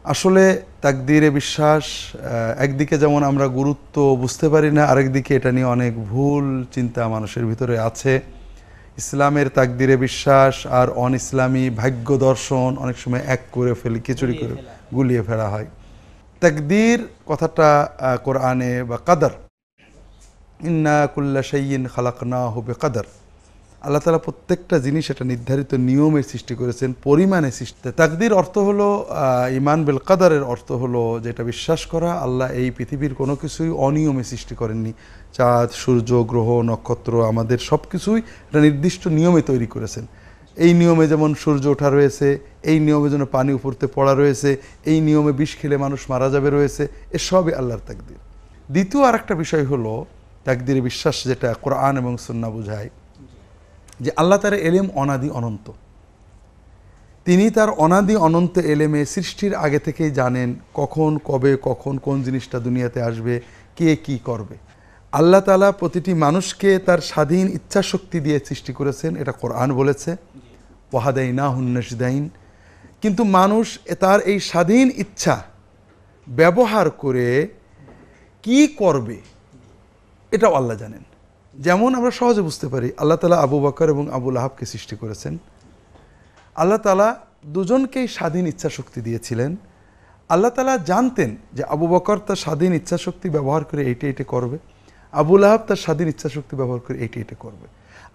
আসলে তাকদীরে বিশ্বাস একদিকে যেমন আমরা গুরুত্ব বুঝতে পারি না, আরেকদিকে এটা নিয়ে অনেক ভুল চিন্তা মানুষের ভিতরে আছে। ইসলামের তাকদীরে বিশ্বাস আর অন ইসলামী ভাগ্য দর্শন অনেক সময় এক করে ফেলি, খিচুড়ি করে গুলিয়ে ফেলা হয়। তাকদীর কথাটা কোরআনে বা কাদার, ইন্না কুল্লা শাইইন খালাকনাহু বিকাদার, আল্লাহ তাআলা প্রত্যেকটা জিনিস এটা নির্ধারিত নিয়মে সৃষ্টি করেছেন, পরিমাণে সৃষ্টি। তাকদীর অর্থ হলো ইমান বিল কাদারের অর্থ হলো যেটা বিশ্বাস করা আল্লাহ এই পৃথিবীর কোনো কিছুই অনিয়মে সৃষ্টি করেননি। চাঁদ, সূর্য, গ্রহ, নক্ষত্র, আমাদের সব কিছুই একটা নির্দিষ্ট নিয়মে তৈরি করেছেন। এই নিয়মে যেমন সূর্য ওঠা রয়েছে, এই নিয়মে যেন পানি উপরতে পড়া রয়েছে, এই নিয়মে বিষ খেলে মানুষ মারা যাবে রয়েছে, এসবই আল্লাহর তাকদীর। দ্বিতীয় আর একটা বিষয় হলো তাকদীরে বিশ্বাস যেটা কোরআন এবং সুন্নাহ বোঝায়, যে আল্লাহ তার এলেম অনাদি অনন্ত। তিনি তার অনাদি অনন্ত এলেমে সৃষ্টির আগে থেকেই জানেন কখন, কবে, কখন কোন জিনিসটা দুনিয়াতে আসবে, কে কি করবে। আল্লাহ তাআলা প্রতিটি মানুষকে তার স্বাধীন ইচ্ছা শক্তি দিয়ে সৃষ্টি করেছেন, এটা কোরআন বলেছে, ওয়াহাদাইনাহুন নাজদাইন। কিন্তু মানুষ তার এই স্বাধীন ইচ্ছা ব্যবহার করে কি করবে এটাও আল্লাহ জানেন। যেমন আমরা সহজে বুঝতে পারি, আল্লাহ তাআলা আবু বকর এবং আবু লাহাবকে সৃষ্টি করেছেন। আল্লাহ তাআলা দুজনকেই স্বাধীন ইচ্ছা শক্তি দিয়েছিলেন। আল্লাহ তাআলা জানতেন যে আবু বকর তার স্বাধীন ইচ্ছা শক্তি ব্যবহার করে এইটা এইটা করবে, আবু লাহাব তার স্বাধীন ইচ্ছা শক্তি ব্যবহার করে এইটা এইটা করবে।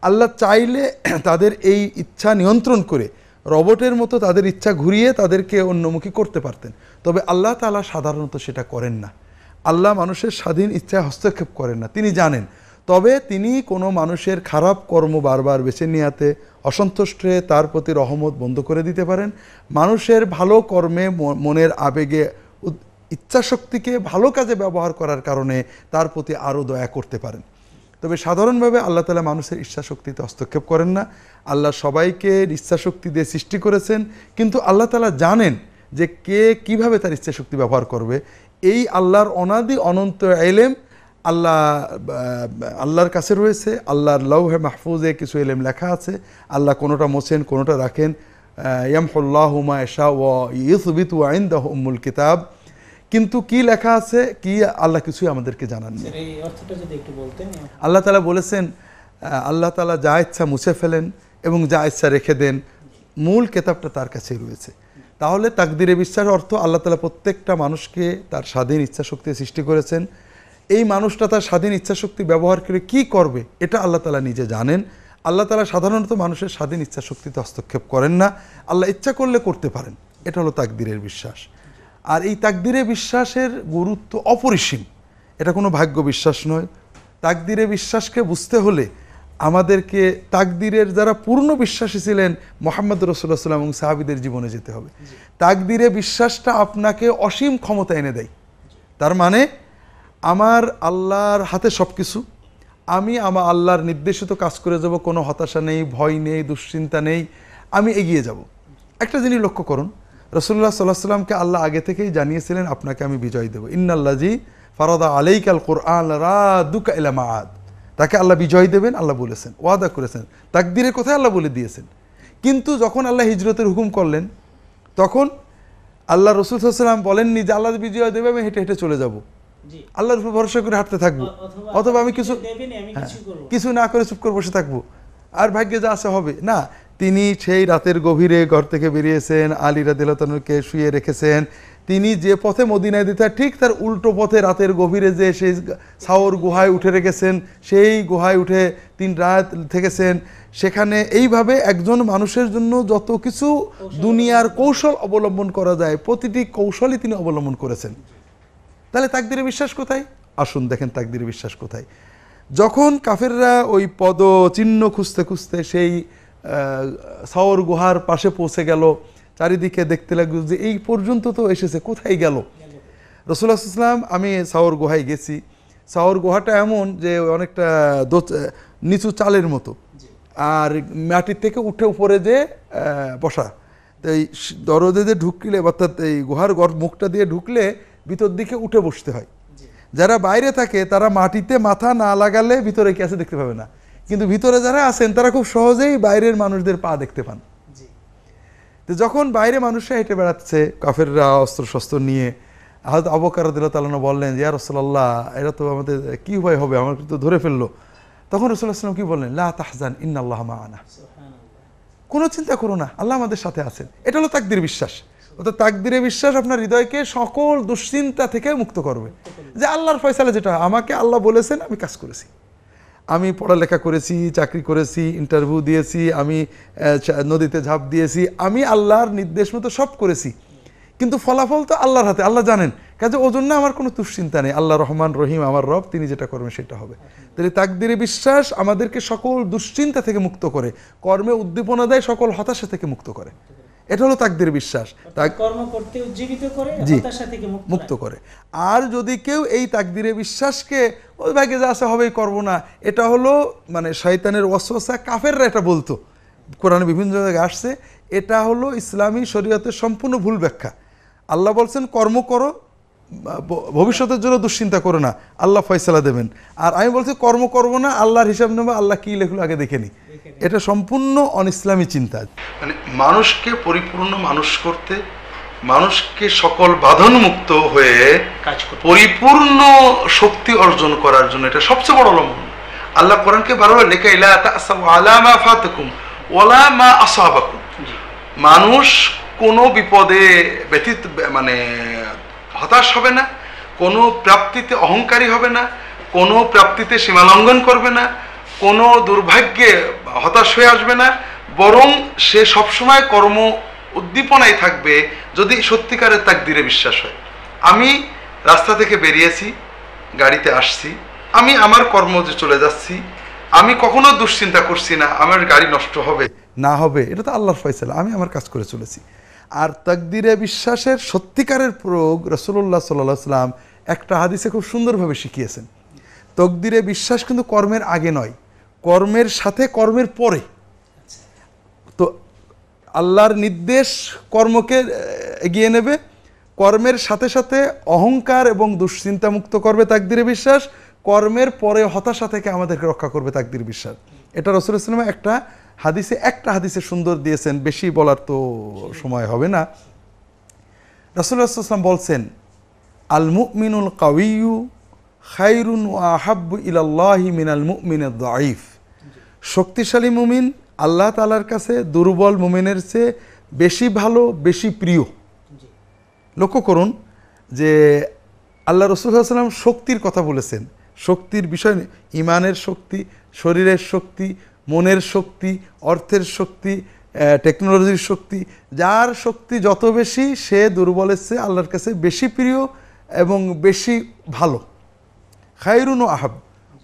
আল্লাহ চাইলে তাদের এই ইচ্ছা নিয়ন্ত্রণ করে রবটের মতো তাদের ইচ্ছা ঘুরিয়ে তাদেরকে অন্যমুখী করতে পারতেন। তবে আল্লাহ তাআলা সাধারণত সেটা করেন না। আল্লাহ মানুষের স্বাধীন ইচ্ছায় হস্তক্ষেপ করেন না, তিনি জানেন। তবে তিনি কোনো মানুষের খারাপ কর্ম বারবার বেছে নেওয়াতে অসন্তুষ্ট হয়ে তার প্রতি রহমত বন্ধ করে দিতে পারেন। মানুষের ভালো কর্মে মনের আবেগে ইচ্ছাশক্তিকে ভালো কাজে ব্যবহার করার কারণে তার প্রতি আরও দয়া করতে পারেন। তবে সাধারণভাবে আল্লাহ তাআলা মানুষের ইচ্ছাশক্তিতে হস্তক্ষেপ করেন না। আল্লাহ সবাইকে ইচ্ছাশক্তি দিয়ে সৃষ্টি করেছেন, কিন্তু আল্লাহ তাআলা জানেন যে কে কিভাবে তার ইচ্ছাশক্তি ব্যবহার করবে। এই আল্লাহর অনাদি অনন্ত ইলম আল্লাহর কাছে রয়েছে। আল্লাহর লাউহে মাহফুজে কিছু ইলম লেখা আছে, আল্লাহ কোনোটা মোছেন কোনোটা রাখেন। ইয়ামহুল্লাহু মা ইয়াশা ওয়া ইউসবিতু ওয়া ইনদাহু উম্মুল কিতাব। কিন্তু কি লেখা আছে কি আল্লাহ কিছুই আমাদেরকে জানাননি। এই অর্থটা যদি একটু বলতেন। আল্লাহ তাআলা বলেছেন, আল্লাহ তাআলা যা ইচ্ছা মুছে ফেলেন এবং যা ইচ্ছা রেখে দেন, মূল কিতাবটা তার কাছেই রয়েছে। তাহলে তাকদীরে বিশ্বাস অর্থ আল্লাহ তাআলা প্রত্যেকটা মানুষকে তার স্বাধীন ইচ্ছা শক্তি সৃষ্টি করেছেন। এই মানুষটা তার স্বাধীন ইচ্ছাশক্তি ব্যবহার করে কি করবে এটা আল্লাহ তাআলা নিজে জানেন। আল্লাহ তাআলা সাধারণত মানুষের স্বাধীন ইচ্ছাশক্তিতে হস্তক্ষেপ করেন না, আল্লাহ ইচ্ছা করলে করতে পারেন। এটা হলো তাকদীরের বিশ্বাস। আর এই তাকদীরে বিশ্বাসের গুরুত্ব অপরিসীম, এটা কোনো ভাগ্য বিশ্বাস নয়। তাকদীরে বিশ্বাসকে বুঝতে হলে আমাদেরকে তাকদীরের যারা পূর্ণ বিশ্বাসী ছিলেন মুহাম্মদ রাসূলুল্লাহ সাল্লাল্লাহু আলাইহি ওয়াসাল্লাম এবং সাহাবীদের জীবনে যেতে হবে। তাকদীরে বিশ্বাসটা আপনাকে অসীম ক্ষমতা এনে দেয়। তার মানে আমার আল্লাহর হাতে সব কিছু, আমি আমার আল্লাহর নির্দেশিত কাজ করে যাব, কোনো হতাশা নেই, ভয় নেই, দুশ্চিন্তা নেই, আমি এগিয়ে যাব। একটা জিনিস লক্ষ্য করুন, রাসূলুল্লাহ সাল্লাল্লাহু আলাইহি ওয়াসাল্লামকে আল্লাহ আগে থেকেই জানিয়েছিলেন আপনাকে আমি বিজয় দেব। ইন্নাল্লাযী ফারাদা আলাইকাল কুরআন রাদুকা ইলা মাআদ, তাকে আল্লাহ বিজয় দেবেন আল্লাহ বলেছেন, ওয়াদা করেছেন, তাকদীরের কথাই আল্লাহ বলে দিয়েছেন। কিন্তু যখন আল্লাহ হিজরতের হুকুম করলেন তখন আল্লাহ রাসূল সাল্লাল্লাহু আলাইহি ওয়াসাল্লাম বলেননি যে আল্লাহ বিজয় দেবে আমি হেঁটে হেঁটে চলে যাব, আল্লাহর উপর ভরসা করে হাঁটতে থাকবো, অথবা আমি কিছু না করে চুপ করে বসে থাকবো আর ভাগ্যে যা আছে হবে না। তিনি সেই রাতের গভীরে ঘর থেকে বেরিয়েছেন, আলী রাদিয়াল্লাহু তাআলাকে শুয়ে রেখেছেন। তিনি যে পথে মদিনায় দিতে ঠিক তার উল্টো পথে রাতের গভীরে যে সেই সাওর গুহায় উঠে রেখেছেন, সেই গুহায় উঠে 3 রাত থেকেছেন সেখানে। এইভাবে একজন মানুষের জন্য যত কিছু দুনিয়ার কৌশল অবলম্বন করা যায় প্রতিটি কৌশলই তিনি অবলম্বন করেছেন। তাহলে তাকদীরে বিশ্বাস কোথায়? আসুন দেখেন তাকদীরে বিশ্বাস কোথায়। যখন কাফেররা ওই পদ চিহ্ন খুঁজতে খুঁজতে সেই সাওর গুহার পাশে পৌঁছে গেল, চারিদিকে দেখতে লাগলো যে এই পর্যন্ত তো এসেছে, কোথায় গেল রাসূলুল্লাহ সাল্লাল্লাহু আলাইহি ওয়াসাল্লাম? আমি সাওর গুহায় গেছি। সাওর গুহাটা এমন যে অনেকটা নিচু চালের মতো, আর মাটির থেকে উঠে উপরে যে বসা। তো এই দরজা দিয়ে ঢুকলে অর্থাৎ এই গুহার মুখটা দিয়ে ঢুকলে ভিতর দিকে উঠে বসতে হয়। যারা বাইরে থাকে তারা মাটিতে মাথা না লাগালে ভিতরে কি আছে দেখতে পাবে না, কিন্তু ভিতরে যারা আছেন তারা খুব সহজেই বাইরের মানুষদের পা দেখতে পান। তো যখন বাইরে মানুষরা হেঁটে বেড়াচ্ছে কাফেররা অস্ত্র শস্ত্র নিয়ে, হয়তো আবু বকর রাদিয়াল্লাহু তাআলা বললেন ইয়া রাসূলুল্লাহ, এরা তো আমাদের কি উপায় হবে, আমাকে তো ধরে ফেললো। তখন রাসূলুল্লাহ সাল্লাল্লাহু আলাইহি ওয়াসাল্লাম কি বললেন, লা তাহজান ইন্নাল্লাহা মা'ানা, কোনো চিন্তা করো না, আল্লাহ আমাদের সাথে আছেন। এটা হলো তাকদীর বিশ্বাস। অর্থাৎ তাকদীরে বিশ্বাস আপনার হৃদয়কে সকল দুশ্চিন্তা থেকে মুক্ত করবে, যে আল্লাহর ফয়সালা যেটা, আমাকে আল্লাহ বলেছেন, আমি কাজ করেছি, আমি পড়ালেখা করেছি, চাকরি করেছি, ইন্টারভিউ দিয়েছি, আমি নদীতে ঝাঁপ দিয়েছি, আমি আল্লাহর নির্দেশ মতো সব করেছি, কিন্তু ফলাফল তো আল্লাহর হাতে, আল্লাহ জানেন। কাজে ওই জন্য আমার কোনো দুশ্চিন্তা নেই, আল্লাহ রহমান রহিম আমার রব, তিনি যেটা করবেন সেটা হবে। তাহলে তাকদীরে বিশ্বাস আমাদেরকে সকল দুশ্চিন্তা থেকে মুক্ত করে, কর্মে উদ্দীপনা দেয়, সকল হতাশা থেকে মুক্ত করে। এটা হলো তাকদীর বিশ্বাস, কর্ম করতে উজ্জীবিত করে, হতাশা থেকে মুক্ত করে। আর যদি কেউ এই তাকদীরে বিশ্বাসকে ওই ভাগে যা আছে হবেই করবো না, এটা হলো মানে শয়তানের ওয়াসওয়াসা, কাফেররা এটা বলতো, কোরআনে বিভিন্ন জায়গায় আসছে, এটা হলো ইসলামী শরীয়তের সম্পূর্ণ ভুল ব্যাখ্যা। আল্লাহ বলছেন কর্ম করো, ভবিষ্যতের জন্য দুশ্চিন্তা করো না, আল্লাহ ফয়সালা দেবেন। আর আমি বলছি কর্ম করবো না, আল্লাহর হিসাব নেবো, আল্লাহ কি লেখলো আগে দেখে নি। এটা সম্পূর্ণ অনইসলামী চিন্তা। মানে মানুষকে পরিপূর্ণ মানুষ করতে, মানুষকে সকল বাঁধনমুক্ত হয়ে পরিপূর্ণ শক্তি অর্জন করার জন্য এটা সবচেয়ে বড় লম্বন। আল্লাহ কোরআনকে বারবার লেখা, লা তা'সাউ আলা মা ফাতাকুম ওয়ালা মা আসাবাকুম। মানুষ কোনো বিপদে ব্যতীত মানে হতাশ হবে না, কোনো প্রাপ্তিতে অহংকারী হবে না, কোনো প্রাপ্তিতে সীমালঙ্ঘন করবে না, কোনো দুর্ভাগ্যে হতাশ হয়ে আসবে না, বরং সে সবসময় কর্ম উদ্দীপনায় থাকবে যদি সত্যিকারের তাকদীরে বিশ্বাস হয়। আমি রাস্তা থেকে বেরিয়েছি, গাড়িতে আসছি, আমি আমার কর্মজে চলে যাচ্ছি, আমি কখনো দুশ্চিন্তা করছি না আমার গাড়ি নষ্ট হবে না হবে, এটা তো আল্লাহর ফয়সালা, আমি আমার কাজ করে চলেছি। আর তাকদীরে বিশ্বাসের সত্যিকারের প্রয়োগ রাসূলুল্লাহ সাল্লাল্লাহু আলাইহি ওয়াসাল্লাম একটা হাদিসে খুব সুন্দরভাবে শিখিয়েছেন। তাকদীরে বিশ্বাস কিন্তু কর্মের আগে নয়, কর্মের সাথে, কর্মের পরে। তো আল্লাহর নির্দেশ কর্মকে এগিয়ে নেবে, কর্মের সাথে সাথে অহংকার এবং দুশ্চিন্তা মুক্ত করবে তাকদীরে বিশ্বাস, কর্মের পরে হতাশা থেকে আমাদেরকে রক্ষা করবে তাকদীর বিশ্বাস। এটা রাসূলুল্লাহ সাল্লাল্লাহু আলাইহি ওয়াসাল্লাম একটা হাদিসে সুন্দর দিয়েছেন, বেশি বলার তো সময় হবে না। রাসূলুল্লাহ সাল্লাল্লাহু আলাইহি ওয়াসাল্লাম বলছেন, আল মুমিনুল কাওয়িয়্যু খায়রুন ওয়া আহাব্বু ইলাল্লাহি মিনাল মুমিনিদ দাঈফ। শক্তিশালী মুমিন আল্লাহ তাআলার কাছে দুর্বল মুমিনের চেয়ে বেশি ভালো, বেশি প্রিয়। লক্ষ্য করুন যে আল্লাহ রাসূল সাল্লাল্লাহু আলাইহি ওয়াসাল্লাম শক্তির কথা বলেছেন, শক্তির বিষয়, ইমানের শক্তি, শরীরের শক্তি, মনের শক্তি, অর্থের শক্তি, টেকনোলজির শক্তি, যার শক্তি যত বেশি সে দুর্বলের চেয়ে আল্লাহর কাছে বেশি প্রিয় এবং বেশি ভালো। খায়রুন ও আহাব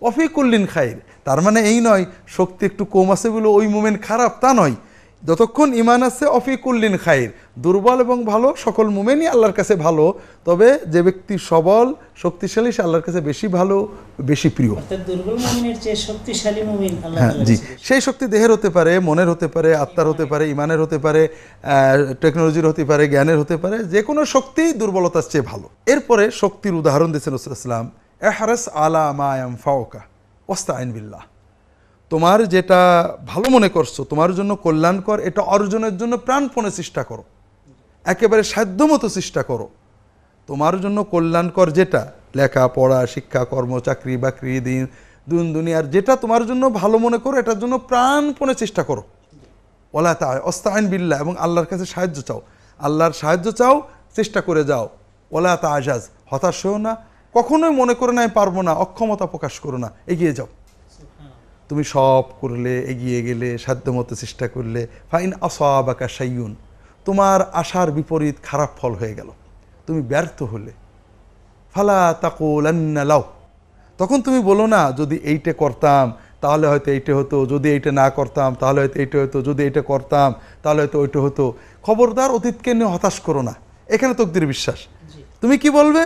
ওয়াফি কুল্লিন খায়র, তার মানে এই নয় শক্তি একটু কম আছে বলে ওই মোমেন্ট খারাপ, তা নয়। যতক্ষণ ইমান আছে অফি কুল্লিন খায়র, দুর্বল এবং ভালো সকল মোমেনই আল্লাহর কাছে ভালো, তবে যে ব্যক্তি সবল শক্তিশালী সে আল্লাহর কাছে বেশি ভালো, বেশি প্রিয়। দুর্বল মুমিনের চেয়ে শক্তিশালী মুমিন আল্লাহ তাআলা। জি, সেই শক্তি দেহের হতে পারে, মনের হতে পারে, আত্মার হতে পারে, ইমানের হতে পারে, টেকনোলজির হতে পারে, জ্ঞানের হতে পারে, যে কোনো শক্তি দুর্বলতার চেয়ে ভালো। এরপরে শক্তির উদাহরণ দিয়েছেন রাসূলুল্লাহ সাল্লাল্লাহু আলাইহি ওয়াসাল্লাম, ইহরিস আলা মা ইয়ানফাউকা ওয়াস্তাইন বিল্লাহ। তোমার যেটা ভালো মনে করছো, তোমার জন্য কল্যাণকর, এটা অর্জনের জন্য প্রাণপণে চেষ্টা করো, একেবারে সাধ্যমতো চেষ্টা করো। তোমার জন্য কল্যাণকর যেটা, লেখা পড়া, শিক্ষা, কর্ম, চাকরি বাকরি, দিন দুনিয়ার যেটা তোমার জন্য ভালো মনে করো, এটার জন্য প্রাণপণে চেষ্টা করো। ওয়ালা ওয়াস্তাইন বিল্লাহ, এবং আল্লাহর কাছে সাহায্য চাও, আল্লাহর সাহায্য চাও, চেষ্টা করে যাও। ওয়ালা তাআজাজ, হতাশ হও না, কখনোই মনে করো না আমি পারবো না, অক্ষমতা প্রকাশ করো না, এগিয়ে যাও। তুমি সব করলে, এগিয়ে গেলে, সাধ্যমতো চেষ্টা করলে, ফাইন আসাবাকা শাইউন, তোমার আশার বিপরীত খারাপ ফল হয়ে গেল, তুমি ব্যর্থ হলে, ফালা তাকুলান্না লাউ, তখন তুমি বলো না যদি এইটা করতাম তাহলে হয়তো এইটা হতো, যদি এইটা না করতাম তাহলে হয়তো এইটা হতো, যদি এইটা করতাম তাহলে হয়তো ওইটা হতো। খবরদার অতীতকে নিয়ে হতাশ করো না, এখানে তাকদীর বিশ্বাস। তুমি কি বলবে,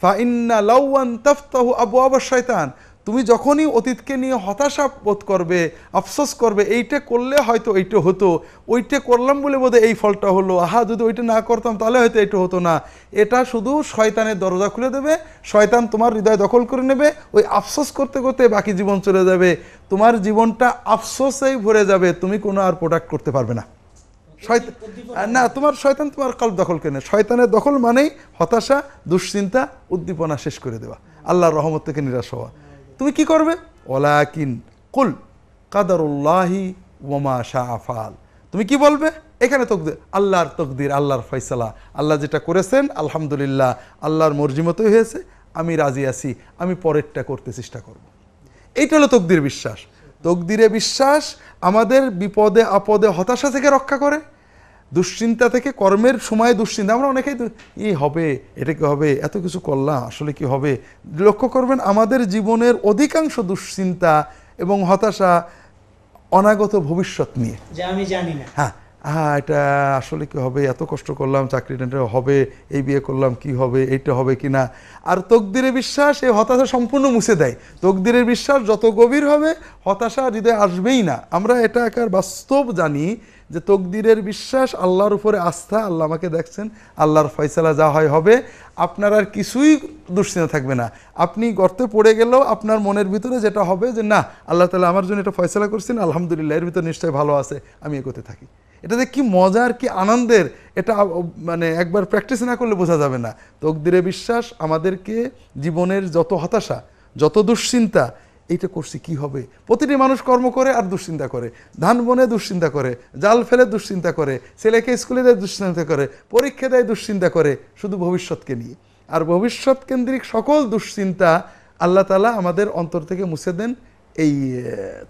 ফাইন্না লাওয়ান তাফতাহু আবওয়াবাশ শায়তান, তুমি যখনই অতীতকে নিয়ে হতাশা বোধ করবে, আফসোস করবে, এইটা করলে হয়তো এইটা হতো, ওইটা করলাম বলে বোধহয় এই ফলটা হলো, আহা যদি ওইটা না করতাম তাহলে হয়তো এইটা হতো না, এটা শুধু শয়তানের দরজা খুলে দেবে, শয়তান তোমার হৃদয় দখল করে নেবে, ওই আফসোস করতে করতে বাকি জীবন চলে যাবে, তোমার জীবনটা আফসোসেই ভরে যাবে, তুমি কোনো আর প্রোডাক্ট করতে পারবে না। না, তোমার শয়তান তোমার কল্প দখল কেনে। শয়তানের দখল মানেই হতাশা, দুশ্চিন্তা, উদ্দীপনা শেষ করে দেওয়া, আল্লাহর রহমত থেকে নিরাশ হওয়া। তুমি কি করবে? ওয়ালাকিন কুল কাদারুল্লাহি ওয়া মা শাআ ফাআল। তুমি কি বলবে? এখানে তকদির, আল্লাহর তকদির, আল্লাহর ফয়সালা, আল্লাহ যেটা করেছেন আলহামদুলিল্লাহ, আল্লাহর মর্জি মতোই হয়েছে, আমি রাজি আছি, আমি পরেরটা করতে চেষ্টা করব। এইটা হলো তকদির বিশ্বাস। তকদিরে বিশ্বাস আমাদের বিপদে আপদে হতাশা থেকে রক্ষা করে, দুশ্চিন্তা থেকে, কর্মের সময় দুশ্চিন্তা। আমরা অনেকেই এই হবে, এটা কি হবে, এত কিছু করলাম, আসলে কি হবে। লক্ষ্য করবেন আমাদের জীবনের অধিকাংশ দুশ্চিন্তা এবং হতাশা অনাগত ভবিষ্যৎ নিয়ে, যে আমি জানি না। হ্যাঁ, এটা আসলে কি হবে, এত কষ্ট করলাম, চাকরিটা হবে, এই বিয়ে করলাম, কি হবে, এইটা হবে কি না। আর তকদিরে বিশ্বাস এই হতাশা সম্পূর্ণ মুছে দেয়। তকদিরের বিশ্বাস যত গভীর হবে, হতাশা হৃদয়ে আসবেই না। আমরা এটা একার বাস্তব জানি যে তকদিরের বিশ্বাস, আল্লাহর উপরে আস্থা, আল্লাহ আমাকে দেখছেন, আল্লাহর ফয়সালা যা হয় হবে, আপনার আর কিছুই দুশ্চিন্তা থাকবে না। আপনি গর্তে পড়ে গেলেও আপনার মনের ভিতরে যেটা হবে যে না, আল্লাহ তাআলা আমার জন্য এটা ফয়সালা করছেন, আলহামদুলিল্লাহ, এর ভিতরে নিশ্চয়ই ভালো আছে, আমি এগোতে থাকি। এটাতে কি মজার, কি আনন্দের, এটা মানে একবার প্র্যাকটিস না করলে বোঝা যাবে না। তকদিরে বিশ্বাস আমাদেরকে জীবনের যত হতাশা, যত দুশ্চিন্তা, এইটা করছি কি হবে। প্রতিটি মানুষ কর্ম করে আর দুশ্চিন্তা করে, ধান বনে দুশ্চিন্তা করে, জাল ফেলে দুশ্চিন্তা করে, ছেলেকে স্কুলে দেয় দুশ্চিন্তা করে, পরীক্ষা দেয় দুশ্চিন্তা করে, শুধু ভবিষ্যৎকে নিয়ে। আর ভবিষ্যৎ কেন্দ্রিক সকল দুশ্চিন্তা আল্লাহ তাআলা আমাদের অন্তর থেকে মুছে দেন এই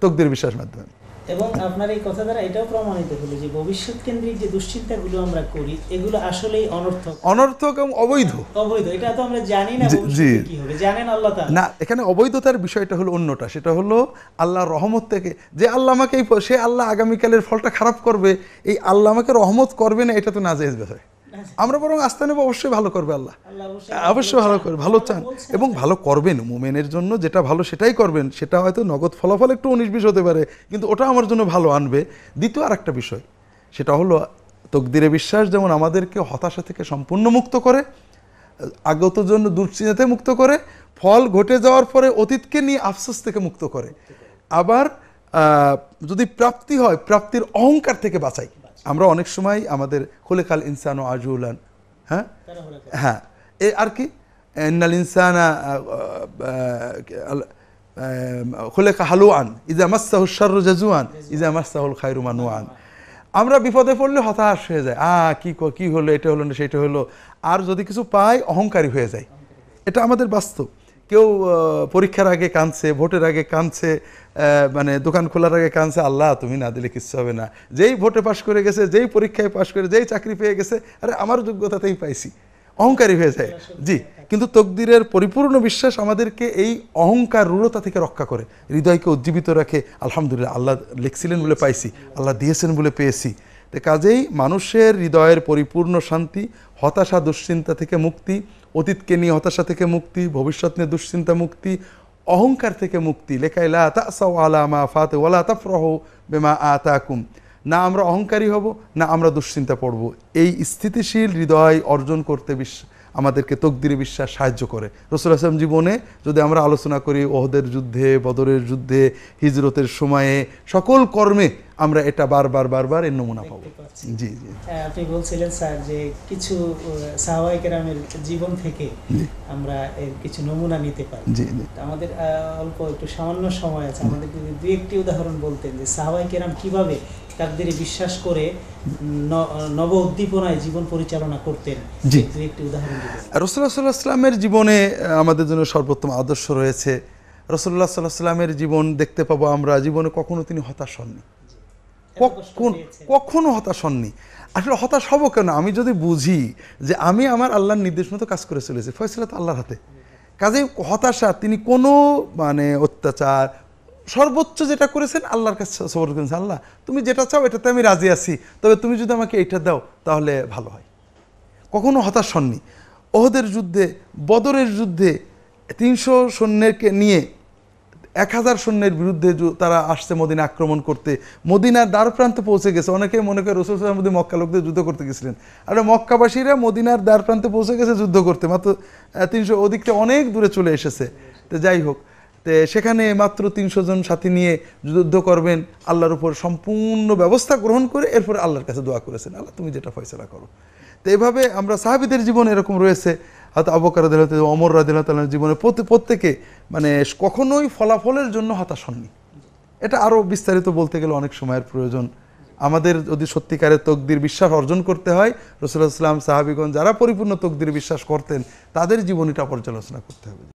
তকদির বিশ্বাসের মাধ্যমে। এবং আপনার এই কথা দ্বারা এটাও প্রমাণিত হলো যে ভবিষ্যৎ কেন্দ্রিক যে দুশ্চিন্তাগুলো আমরা করি, এগুলো আসলেই অনর্থক এবং অবৈধ। এটা তো আমরা জানি না ভবিষ্যতে কি হবে, জানেন আল্লাহ তাআলা। না, এখানে অবৈধতার বিষয়টা হলো অন্যটা। সেটা হলো আল্লাহর রহমত থেকে, যে আল্লাহ আমাকে সে আল্লাহ আগামীকালের ফলটা খারাপ করবে, এই আল্লাহ আমাকে রহমত করবে না, এটা তো নাজায়েজ বিষয়। আমরা বরং আস্থা নেব, অবশ্যই ভালো করবে আল্লাহ, অবশ্যই ভালো করবে, ভালো চান এবং ভালো করবেন। মুমিনের জন্য যেটা ভালো সেটাই করবেন। সেটা হয়তো নগদ ফলাফল একটু 19-20 হতে পারে, কিন্তু ওটা আমার জন্য ভালো আনবে। দ্বিতীয় আর একটা বিষয়, সেটা হলো তকদিরে বিশ্বাস যেমন আমাদেরকে হতাশা থেকে সম্পূর্ণ মুক্ত করে, আগত জন্য দুশ্চিন্তাতে মুক্ত করে, ফল ঘটে যাওয়ার পরে অতীতকে নিয়ে আফসোস থেকে মুক্ত করে, আবার যদি প্রাপ্তি হয় প্রাপ্তির অহংকার থেকে বাঁচাই। আমরা অনেক সময় আমাদের খুলিকাল ইনসানু আজুলান, হ্যাঁ, আর কি ইন্নাল ইনসানা খুলিকা হালুআন ইযা মাসসাহু শাররু জাজুআন ইযা মাসসাহুল খায়রু মানুআন। আমরা বিপদে পড়লে হতাশ হয়ে যায়, কি হলো, এটা হলো না, সেটা হলো। আর যদি কিছু পাই অহংকারী হয়ে যায়। এটা আমাদের বাস্তব। কেউ পরীক্ষার আগে কাঁদছে, ভোটের আগে কাঁদছে, মানে দোকান খোলার আগে কাঁদছে, আল্লাহ তুমি না দিলে কিচ্ছু হবে না। যেই ভোটে পাশ করে গেছে, যেই পরীক্ষায় পাশ করে, যেই চাকরি পেয়ে গেছে, আরে আমার যোগ্যতাতেই পাইছি, অহংকারী হয়ে যায়। জি, কিন্তু তকদিরের পরিপূর্ণ বিশ্বাস আমাদেরকে এই অহংকার রূঢ়তা থেকে রক্ষা করে, হৃদয়কে উজ্জীবিত রাখে। আলহামদুলিল্লাহ, আল্লাহ লিখছিলেন বলে পাইছি, আল্লাহ দিয়েছেন বলে পেয়েছি। তো কাজেই মানুষের হৃদয়ের পরিপূর্ণ শান্তি, হতাশা দুশ্চিন্তা থেকে মুক্তি, অতীতকে নিয়ে হতাশা থেকে মুক্তি, ভবিষ্যৎ নিয়ে দুশ্চিন্তা মুক্তি, অহংকার থেকে মুক্তি। লেখায় লা তাসাউ আলা মা ফাত ওয়ালা তাফরাহু বিমা আতাকুম। না আমরা অহংকারী হব, না আমরা দুশ্চিন্তা পড়ব। এই স্থিতিশীল হৃদয় অর্জন করতে আমাদেরকে তকদিরে বিশ্বাস সাহায্য করে। রাসূলুল্লাহ সাল্লাল্লাহু আলাইহি ওয়াসাল্লাম জীবনে যদি আমরা আলোচনা করি, ওহদের যুদ্ধে, বদরের যুদ্ধে, হিজরতের সময়ে, সকল কর্মে আমরা এটা বারবার এর নমুনা পাবো। জি জি, আপনি বলছিলেন স্যার যে কিছু সাহাবায়ে কেরামের জীবন থেকে আমরা এর কিছু নমুনা নিতে পারি। জি জি, আমাদের অল্প একটু সামান্য সময় আছে, আমাদের যদি দুই একটি উদাহরণ বলতেন যে সাহাবায়ে কেরাম কিভাবে তাকদীরে বিশ্বাস করে নব উদ্দীপনায় জীবন পরিচালনা করতেন, দুই একটি উদাহরণ দিবেন। রাসূলুল্লাহ সাল্লাল্লাহু আলাইহি ওয়াসাল্লামের জীবনে আমাদের জন্য সর্বোত্তম আদর্শ রয়েছে। রাসূলুল্লাহ সাল্লাল্লাহু আলাইহি ওয়াসাল্লামের জীবন দেখতে পাবো আমরা, জীবনে কখনো তিনি হতাশ হননি, কখনো হতাশ হননি। আসলে হতাশ হব কেন? আমি যদি বুঝি যে আমি আমার আল্লাহর নির্দেশ মতো কাজ করে চলেছি, ফয়সালা তো আল্লাহর হাতে। কাজে হতাশা, তিনি কোনো মানে অত্যাচার, সর্বোচ্চ যেটা করেছেন আল্লাহর কাছে সবর করেছেন, আল্লাহ তুমি যেটা চাও এটাতে আমি রাজি আছি, তবে তুমি যদি আমাকে এইটা দাও তাহলে ভালো হয়। কখনো হতাশ হননি। ওহদের যুদ্ধে, বদরের যুদ্ধে 300 সৈন্যকে নিয়ে 1000 সৈন্যের বিরুদ্ধে তারা আসছে মদিনা আক্রমণ করতে, মদিনার দ্বার প্রান্তে পৌঁছে গেছে। অনেকে মনে করে রাসূল সাল্লাল্লাহু আলাইহি ওয়াসাল্লাম মক্কা লোকদের যুদ্ধ করতে গেছিলেন, আর মক্কাবাসীরা মদিনার দ্বার প্রান্তে পৌঁছে গেছে যুদ্ধ করতে, মাত্র 300, ওদিকটা অনেক দূরে চলে এসেছে। তো যাই হোক, তো সেখানে মাত্র 300 জন সাথী নিয়ে যুদ্ধ করবেন, আল্লাহর উপর সম্পূর্ণ ব্যবস্থা গ্রহণ করে এরপরে আল্লাহর কাছে দোয়া করেছেন, আল্লাহ তুমি যেটা ফয়সালা করো। তো এইভাবে আমরা সাহাবীদের জীবন এরকম রয়েছে, হয়তো আবু বকর রাদিয়াল্লাহু তাআলা, ওমর রাদিয়াল্লাহু তাআলার জীবনে প্রত্যেকে মানে কখনোই ফলাফলের জন্য হতাশ হননি। এটা আরও বিস্তারিত বলতে গেলে অনেক সময়ের প্রয়োজন। আমাদের যদি সত্যিকারের তকদির বিশ্বাস অর্জন করতে হয়, রাসূলুল্লাহ সাল্লাল্লাহু আলাইহি ওয়াসাল্লাম, সাহাবীগণ যারা পরিপূর্ণ তকদির বিশ্বাস করতেন তাদের জীবনীটা পর্যালোচনা করতে হবে।